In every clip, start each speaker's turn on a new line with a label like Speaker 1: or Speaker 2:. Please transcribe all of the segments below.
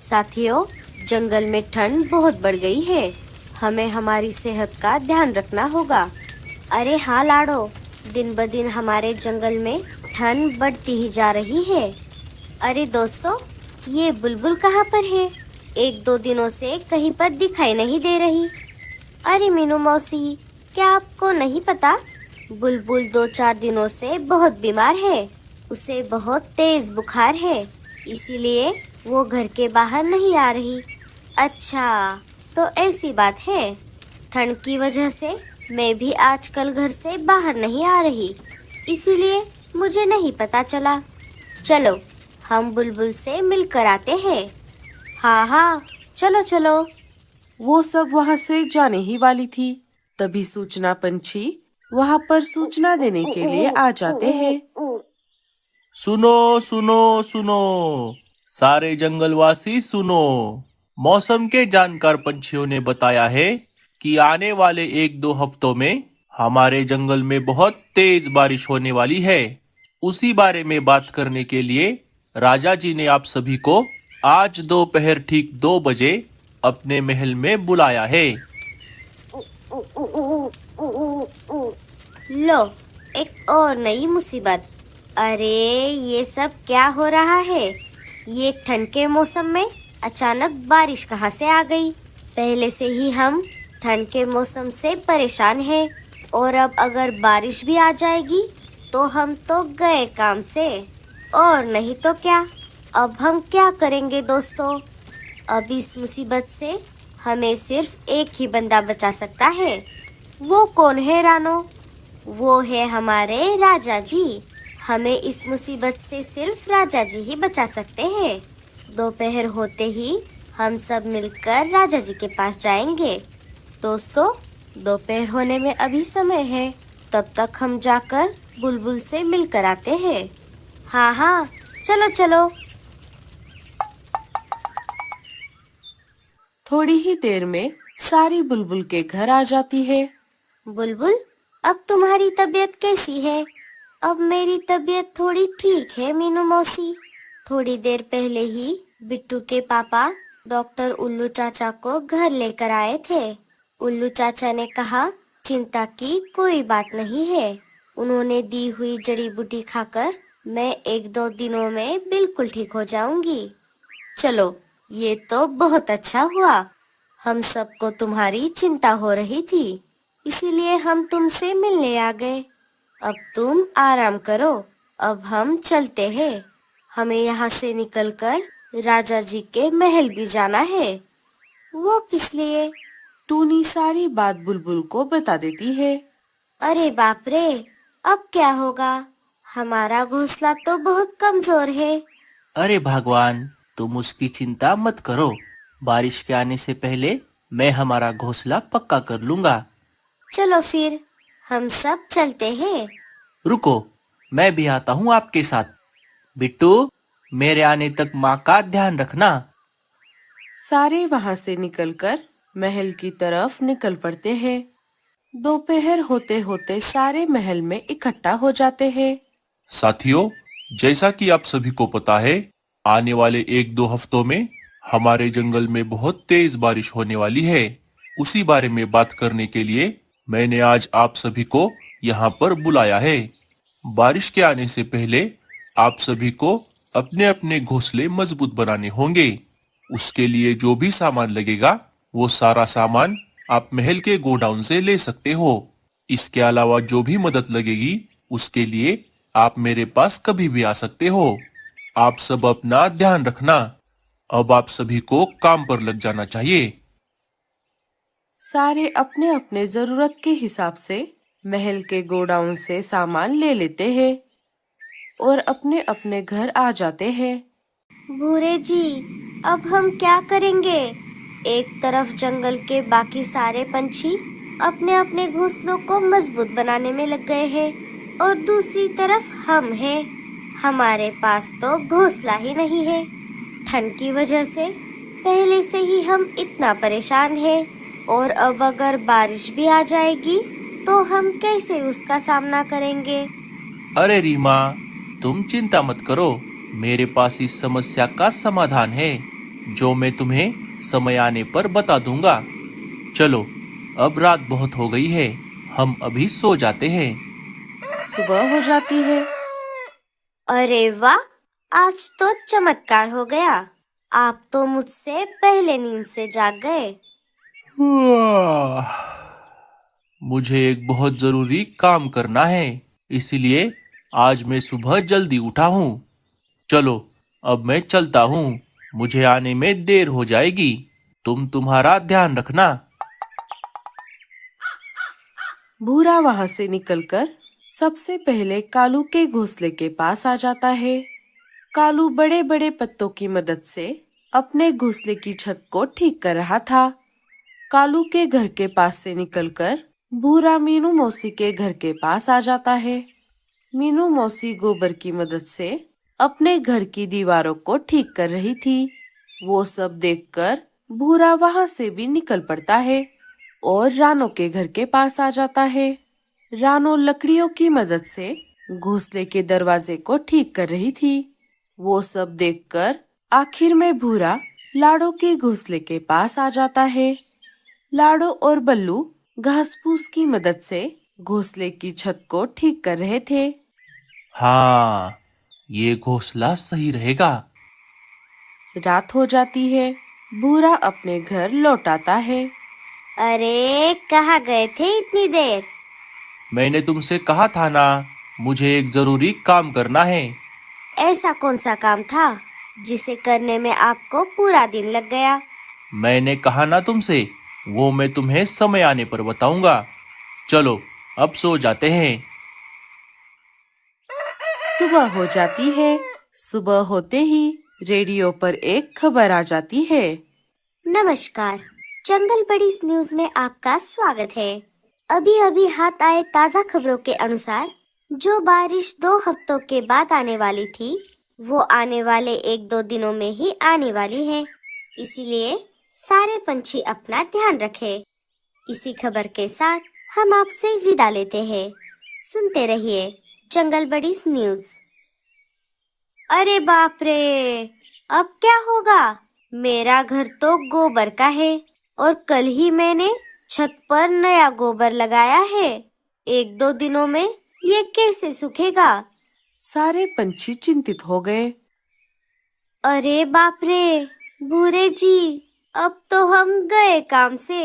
Speaker 1: साथियों, जंगल में ठंड बहुत बढ़ गई है। हमें हमारी सेहत का ध्यान रखना होगा। अरे हाँ लाडो, दिन ब दिन हमारे जंगल में ठंड बढ़ती ही जा रही है। अरे दोस्तों, ये बुलबुल कहाँ पर है? एक दो दिनों से कहीं पर दिखाई नहीं दे रही। अरे मीनू मौसी, क्या आपको नहीं पता? बुलबुल 2-4 दिनों से बहुत बीमार है। उसे बहुत तेज बुखार है, इसीलिए वो घर के बाहर नहीं आ रही। अच्छा, तो ऐसी बात है। ठंड की वजह से मैं भी आजकल घर से बाहर नहीं आ रही, इसीलिए मुझे नहीं पता चला। चलो, हम बुलबुल से मिलकर आते हैं।
Speaker 2: हाँ हाँ, चलो चलो। वो सब वहाँ से जाने ही वाली थी, तभी सूचना पंछी वहाँ पर सूचना देने के लिए आ जाते हैं।
Speaker 3: सुनो सुनो सुनो, सारे जंगलवासी सुनो। मौसम के जानकार पंछियों ने बताया है कि आने वाले 1-2 हफ्तों में हमारे जंगल में बहुत तेज बारिश होने वाली है। उसी बारे में बात करने के लिए राजा जी ने आप सभी को आज दोपहर ठीक 2 बजे अपने महल में बुलाया है।
Speaker 1: लो, एक और नई मुसीबत। अरे ये सब क्या हो रहा है? ये ठंड के मौसम में अचानक बारिश कहाँ से आ गई? पहले से ही हम ठंड के मौसम से परेशान हैं, और अब अगर बारिश भी आ जाएगी तो हम तो गए काम से। और नहीं तो क्या, अब हम क्या करेंगे दोस्तों? अब इस मुसीबत से हमें सिर्फ एक ही बंदा बचा सकता है। वो कौन है रानो? वो है हमारे राजा जी। हमें इस मुसीबत से सिर्फ राजा जी ही बचा सकते हैं। दोपहर होते ही हम सब मिलकर राजा जी के पास जाएंगे। दोस्तों, दोपहर होने में अभी समय है, तब तक हम जाकर बुलबुल से मिलकर आते हैं। हाँ हाँ, चलो चलो।
Speaker 2: थोड़ी ही देर में सारी बुलबुल के घर आ जाती है।
Speaker 1: बुलबुल, अब तुम्हारी तबीयत कैसी है? अब मेरी तबीयत थोड़ी ठीक है मीनू मौसी। थोड़ी देर पहले ही बिट्टू के पापा डॉक्टर उल्लू चाचा को घर लेकर आए थे। उल्लू चाचा ने कहा चिंता की कोई बात नहीं है। उन्होंने दी हुई जड़ी बूटी खाकर मैं 1-2 दिनों में बिल्कुल ठीक हो जाऊंगी। चलो, ये तो बहुत अच्छा हुआ। हम सबको तुम्हारी चिंता हो रही थी, इसीलिए हम तुमसे मिलने आ गए। अब तुम आराम करो, अब हम चलते हैं। हमें यहाँ से निकलकर राजा जी के महल भी जाना है। वो किस लिए?
Speaker 2: टूनी सारी बात बुलबुल को बता देती है।
Speaker 1: अरे बाप रे, अब क्या होगा? हमारा घोंसला तो बहुत कमजोर है।
Speaker 3: अरे भगवान, तुम उसकी चिंता मत करो। बारिश के आने से पहले मैं हमारा घोंसला पक्का कर लूंगा।
Speaker 1: चलो फिर, हम सब चलते हैं।
Speaker 3: रुको, मैं भी आता हूँ आपके साथ। बिट्टू, मेरे आने तक माँ का ध्यान रखना।
Speaker 2: सारे वहाँ से निकलकर महल की तरफ निकल पड़ते हैं। दोपहर होते होते सारे महल में इकट्ठा हो जाते हैं।
Speaker 3: साथियों, जैसा कि आप सभी को पता है, आने वाले 1-2 हफ्तों में हमारे जंगल में बहुत तेज बारिश होने वाली है। उसी बारे में बात करने के लिए मैंने आज आप सभी को यहाँ पर बुलाया है। बारिश के आने से पहले आप सभी को अपने अपने घोंसले मजबूत बनाने होंगे। उसके लिए जो भी सामान लगेगा, वो सारा सामान आप महल के गोडाउन से ले सकते हो। इसके अलावा जो भी मदद लगेगी, उसके लिए आप मेरे पास कभी भी आ सकते हो। आप सब अपना ध्यान रखना। अब आप सभी को काम पर लग जाना चाहिए।
Speaker 2: सारे अपने अपने जरूरत के हिसाब से महल के गोडाउन से सामान ले लेते हैं और अपने अपने घर आ जाते हैं।
Speaker 1: भूरे जी, अब हम क्या करेंगे? एक तरफ जंगल के बाकी सारे पंछी अपने अपने घोंसलों को मजबूत बनाने में लग गए हैं, और दूसरी तरफ हम हैं। हमारे पास तो घोंसला ही नहीं है। ठंड की वजह से पहले से ही हम इतना परेशान हैं, और अब अगर बारिश भी आ जाएगी तो हम कैसे उसका सामना करेंगे?
Speaker 3: अरे रीमा, तुम चिंता मत करो, मेरे पास इस समस्या का समाधान है। जो मैं तुम्हें समय आने पर बता दूंगा। चलो, अब रात बहुत हो गई है, हम अभी सो जाते हैं।
Speaker 2: सुबह हो जाती है।
Speaker 1: अरे वाह, आज तो चमत्कार हो गया। आप तो मुझसे पहले नींद से जाग गए।
Speaker 3: मुझे एक बहुत जरूरी काम करना है, इसीलिए आज मैं सुबह जल्दी उठा हूँ। चलो, अब मैं चलता हूँ, मुझे आने में देर हो जाएगी। तुम तुम्हारा ध्यान रखना।
Speaker 2: भूरा वहाँ से निकलकर सबसे पहले कालू के घोंसले के पास आ जाता है। कालू बड़े बड़े पत्तों की मदद से अपने घोंसले की छत को ठीक कर रहा था। कालू के घर के पास से निकलकर भूरा मीनू मौसी के घर के पास आ जाता है। मीनू मौसी गोबर की मदद से अपने घर की दीवारों को ठीक कर रही थी। वो सब देखकर भूरा वहाँ से भी निकल पड़ता है और रानो के घर के पास आ जाता है। रानो लकड़ियों की मदद से घोंसले के दरवाजे को ठीक कर रही थी। वो सब देखकर आखिर में भूरा लाडो के घोंसले के पास आ जाता है। लाडो और बल्लू घास फूस की मदद से घोंसले की छत को ठीक कर रहे थे।
Speaker 3: हाँ, ये घोंसला सही रहेगा।
Speaker 2: रात हो जाती है। भूरा अपने घर लौट आता है।
Speaker 1: अरे, कहाँ गए थे इतनी देर?
Speaker 3: मैंने तुमसे कहा था ना, मुझे एक जरूरी काम करना है।
Speaker 1: ऐसा कौन सा काम था जिसे करने में आपको पूरा दिन लग गया?
Speaker 3: मैंने कहा ना तुमसे, वो मैं तुम्हें समय आने पर बताऊंगा। चलो, अब सो जाते हैं।
Speaker 2: सुबह हो जाती है। सुबह होते ही रेडियो पर एक खबर आ जाती है।
Speaker 1: नमस्कार, जंगल बडीज न्यूज में आपका स्वागत है। अभी अभी हाथ आए ताज़ा खबरों के अनुसार जो बारिश 2 हफ्तों के बाद आने वाली थी, वो आने वाले 1-2 दिनों में ही आने वाली है। इसीलिए सारे पंछी अपना ध्यान रखें। इसी खबर के साथ हम आपसे विदा लेते हैं। सुनते रहिए जंगल बडीज न्यूज। अरे बाप रे, अब क्या होगा? मेरा घर तो गोबर का है और कल ही मैंने छत पर नया गोबर लगाया है। 1-2 दिनों में ये कैसे सूखेगा?
Speaker 2: सारे पंछी चिंतित हो गए।
Speaker 1: अरे बाप रे, भूरे जी, अब तो हम गए काम से।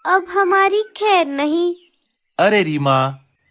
Speaker 1: अब हमारी खैर नहीं।
Speaker 3: अरे रीमा,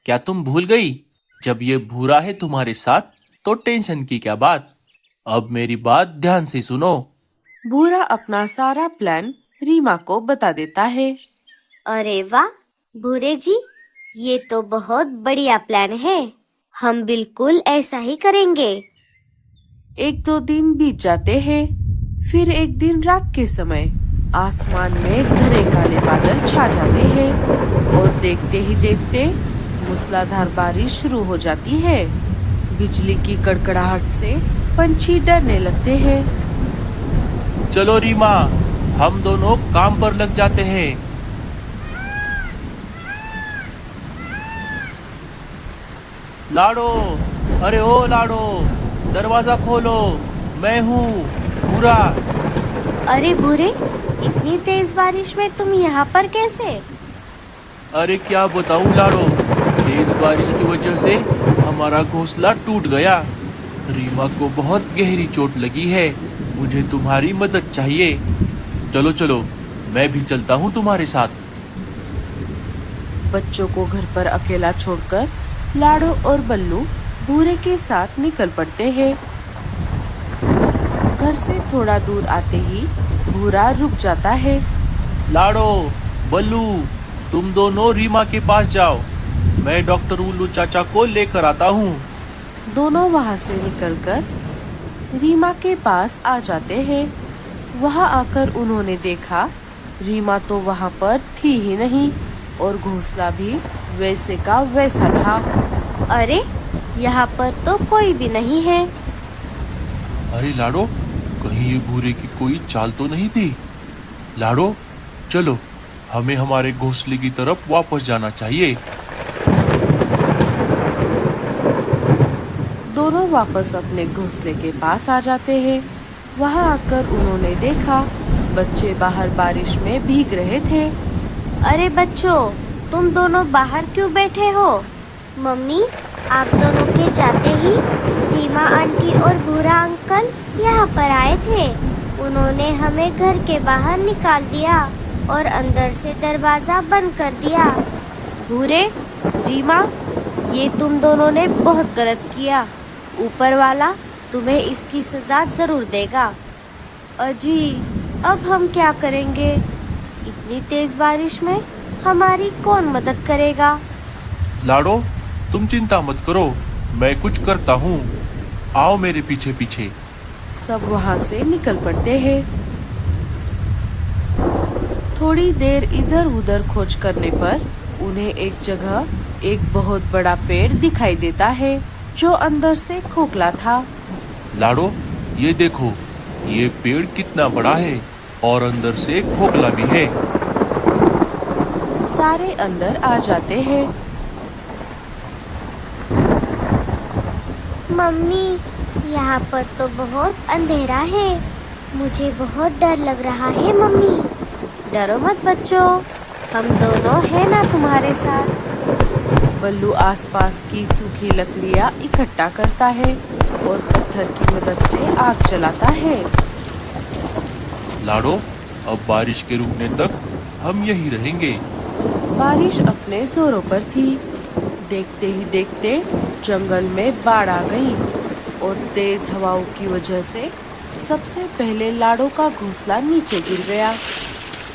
Speaker 3: क्या तुम भूल गई? जब ये भूरा है तुम्हारे साथ तो टेंशन की क्या बात। अब मेरी बात ध्यान से सुनो।
Speaker 2: भूरा अपना सारा प्लान रीमा को बता देता है।
Speaker 1: अरे वाह भूरे जी, ये तो बहुत बढ़िया प्लान है। हम बिल्कुल ऐसा ही करेंगे।
Speaker 2: 1-2 दिन बीत जाते हैं। फिर एक दिन रात के समय आसमान में घने काले बादल छा जाते हैं और देखते ही देखते मूसलाधार बारिश शुरू हो जाती है। बिजली की कड़कड़ाहट से पंछी डरने लगते हैं।
Speaker 3: चलो रीमा, हम दोनों काम पर लग जाते हैं। लाडो, अरे ओ लाडो, दरवाजा खोलो, मैं हूँ भूरा।
Speaker 1: अरे भूरे, इतनी तेज बारिश में तुम यहाँ पर कैसे?
Speaker 3: अरे क्या बताऊँ लाडो, तेज बारिश की वजह से हमारा घोंसला टूट गया। रीमा को बहुत गहरी चोट लगी है। मुझे तुम्हारी मदद चाहिए। चलो चलो, मैं भी चलता हूँ तुम्हारे साथ।
Speaker 2: बच्चों को घर पर अकेला छोड़कर लाडो और बल्लू भूरे के साथ निकल पड़ते हैं। घर से थोड़ा दूर आते ही भूरा रुक जाता है।
Speaker 3: लाडो, बल्लू, तुम दोनों रीमा के पास जाओ। मैं डॉक्टर उल्लू चाचा को लेकर आता हूँ।
Speaker 2: दोनों वहाँ से निकलकर रीमा के पास आ जाते हैं। वहाँ आकर उन्होंने देखा रीमा तो वहाँ पर थी ही नहीं और घोंसला भी वैसे का वैसा था।
Speaker 1: अरे, यहाँ पर तो कोई भी नहीं है।
Speaker 3: अरे लाडो, कहीं ये भूरे की कोई चाल तो नहीं थी? लाडो, चलो, हमें हमारे घोंसले की तरफ वापस जाना चाहिए।
Speaker 2: दोनों वापस अपने घोंसले के पास आ जाते हैं। वहाँ आकर उन्होंने देखा बच्चे बाहर बारिश में भीग रहे थे।
Speaker 1: अरे बच्चों, तुम दोनों बाहर क्यों बैठे हो? मम्मी, आप दोनों के जाते ही रीमा आंटी और भूरा अंकल यहाँ पर आए थे। उन्होंने हमें घर के बाहर निकाल दिया और अंदर से दरवाजा बंद कर दिया।
Speaker 2: भूरे, रीमा, ये तुम दोनों ने बहुत गलत किया। ऊपर वाला तुम्हें इसकी सजा जरूर देगा। अजी, अब हम क्या करेंगे? इतनी तेज बारिश में हमारी कौन मदद करेगा?
Speaker 3: लाडो, तुम चिंता मत करो, मैं कुछ करता हूँ। आओ मेरे पीछे पीछे।
Speaker 2: सब वहाँ से निकल पड़ते हैं। थोड़ी देर इधर उधर खोज करने पर उन्हें एक जगह एक बहुत बड़ा पेड़ दिखाई देता है जो अंदर से खोखला था।
Speaker 3: लाडो, ये देखो, ये पेड़ कितना बड़ा है और अंदर से खोखला भी है।
Speaker 2: सारे अंदर आ जाते हैं।
Speaker 1: मम्मी, यहाँ पर तो बहुत अंधेरा है। मुझे बहुत डर लग रहा है मम्मी।
Speaker 2: डरो मत बच्चों, हम दोनों हैं ना तुम्हारे साथ। बल्लू आसपास की सूखी लकड़ियाँ इकट्ठा करता है और पत्थर की मदद से आग जलाता है।
Speaker 3: लाडो, अब बारिश के रुकने तक हम यही रहेंगे।
Speaker 2: बारिश अपने जोरों पर थी। देखते ही देखते जंगल में बाढ़ आ गई और तेज हवाओं की वजह से सबसे पहले लाडो का घोंसला नीचे गिर गया।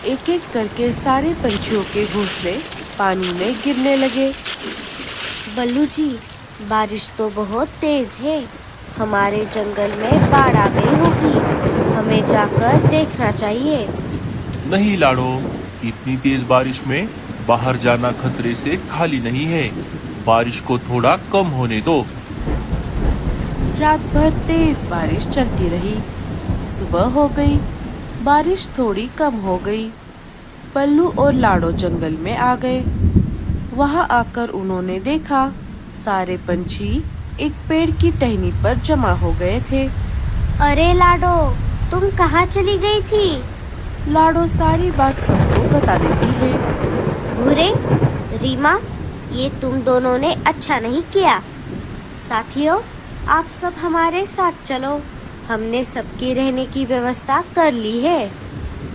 Speaker 2: एक एक करके सारे पंछियों के घोंसले पानी में गिरने लगे।
Speaker 1: बल्लू जी, बारिश तो बहुत तेज है। हमारे जंगल में बाढ़ आ गई होगी। हमें जाकर देखना चाहिए।
Speaker 3: नहीं लाडो, इतनी तेज बारिश में बाहर जाना खतरे से खाली नहीं है। बारिश को थोड़ा कम होने दो।
Speaker 2: रात भर तेज बारिश चलती रही। सुबह हो गई, बारिश थोड़ी कम हो गई। पल्लू और लाडो जंगल में आ गए। वहाँ आकर उन्होंने देखा सारे पंछी एक पेड़ की टहनी पर जमा हो गए थे।
Speaker 1: अरे लाडो, तुम कहाँ चली गई थी?
Speaker 2: लाडो सारी बात सबको बता देती है।
Speaker 1: भूरे, रीमा, ये तुम दोनों ने अच्छा नहीं किया। साथियों, आप सब हमारे साथ चलो। हमने सबके रहने की व्यवस्था कर ली है।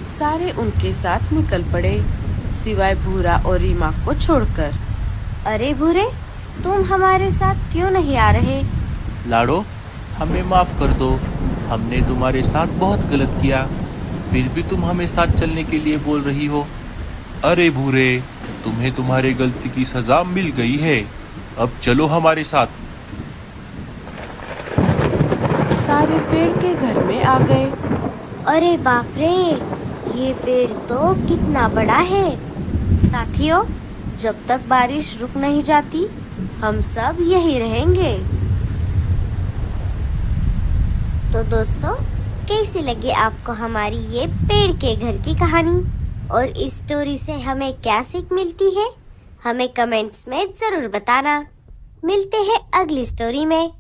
Speaker 2: सारे उनके साथ निकल पड़े, सिवाय भूरा और रीमा को छोड़कर।
Speaker 1: अरे भूरे, तुम हमारे साथ क्यों नहीं आ रहे?
Speaker 3: लाडो, हमें माफ कर दो। हमने तुम्हारे साथ बहुत गलत किया, फिर भी तुम हमें साथ चलने के लिए बोल रही हो। अरे भूरे, तुम्हें तुम्हारे गलती की सजा मिल गई है। अब चलो हमारे साथ।
Speaker 2: सारे पेड़ के घर में आ गए।
Speaker 1: अरे बाप रे, ये पेड़ तो कितना बड़ा है। साथियों, जब तक बारिश रुक नहीं जाती, हम सब यही रहेंगे। तो दोस्तों, कैसी लगी आपको हमारी ये पेड़ के घर की कहानी? और इस स्टोरी से हमें क्या सीख मिलती है? हमें कमेंट्स में जरूर बताना। मिलते हैं अगली स्टोरी में।